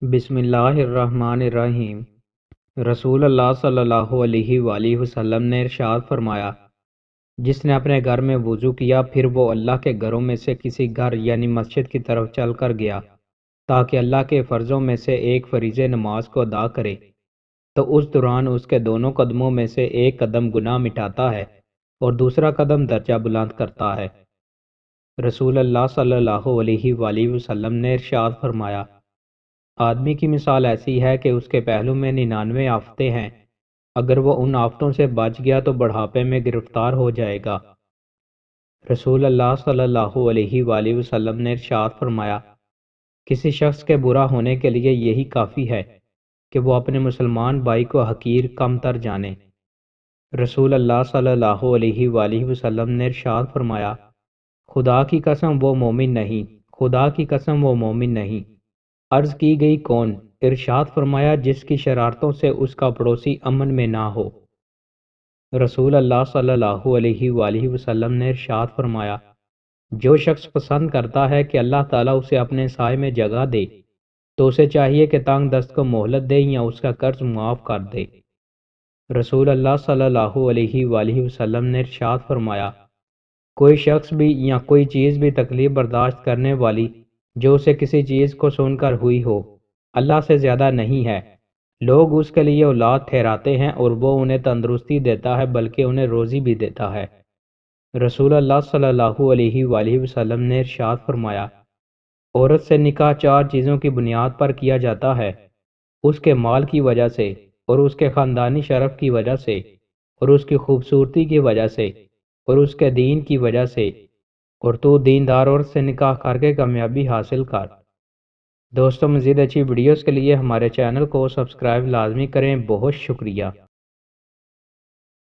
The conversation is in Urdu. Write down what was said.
بسم اللہ الرحمن الرحیم۔ رسول اللہ صلی اللہ علیہ وآلہ وسلم نے ارشاد فرمایا، جس نے اپنے گھر میں وضو کیا پھر وہ اللہ کے گھروں میں سے کسی گھر یعنی مسجد کی طرف چل کر گیا تاکہ اللہ کے فرضوں میں سے ایک فریضہ نماز کو ادا کرے، تو اس دوران اس کے دونوں قدموں میں سے ایک قدم گناہ مٹاتا ہے اور دوسرا قدم درجہ بلند کرتا ہے۔ رسول اللہ صلی اللہ علیہ وآلہ وسلم نے ارشاد فرمایا، آدمی کی مثال ایسی ہے کہ اس کے پہلو میں 99 آفتیں ہیں، اگر وہ ان آفتوں سے بچ گیا تو بڑھاپے میں گرفتار ہو جائے گا۔ رسول اللہ صلی اللہ علیہ وآلہ وسلم نے ارشاد فرمایا، کسی شخص کے برا ہونے کے لیے یہی کافی ہے کہ وہ اپنے مسلمان بھائی کو حقیر کم تر جانے۔ رسول اللہ صلی اللہ علیہ وآلہ وسلم نے ارشاد فرمایا، خدا کی قسم وہ مومن نہیں، خدا کی قسم وہ مومن نہیں۔ عرض کی گئی کون؟ ارشاد فرمایا، جس کی شرارتوں سے اس کا پڑوسی امن میں نہ ہو۔ رسول اللہ صلی اللہ علیہ وآلہ وسلم نے ارشاد فرمایا، جو شخص پسند کرتا ہے کہ اللہ تعالیٰ اسے اپنے سائے میں جگہ دے تو اسے چاہیے کہ تنگ دست کو مہلت دے یا اس کا قرض معاف کر دے۔ رسول اللہ صلی اللہ علیہ وآلہ وسلم نے ارشاد فرمایا، کوئی شخص بھی یا کوئی چیز بھی تکلیف برداشت کرنے والی جو اسے کسی چیز کو سن کر ہوئی ہو، اللہ سے زیادہ نہیں ہے۔ لوگ اس کے لیے اولاد ٹھہراتے ہیں اور وہ انہیں تندرستی دیتا ہے بلکہ انہیں روزی بھی دیتا ہے۔ رسول اللہ صلی اللہ علیہ وآلہ وسلم نے ارشاد فرمایا، عورت سے نکاح 4 چیزوں کی بنیاد پر کیا جاتا ہے، اس کے مال کی وجہ سے اور اس کے خاندانی شرف کی وجہ سے اور اس کی خوبصورتی کی وجہ سے اور اس کے دین کی وجہ سے، اور تو دیندار عورت سے نکاح کر کے کامیابی حاصل کر۔ دوستوں، مزید اچھی ویڈیوز کے لیے ہمارے چینل کو سبسکرائب لازمی کریں۔ بہت شکریہ۔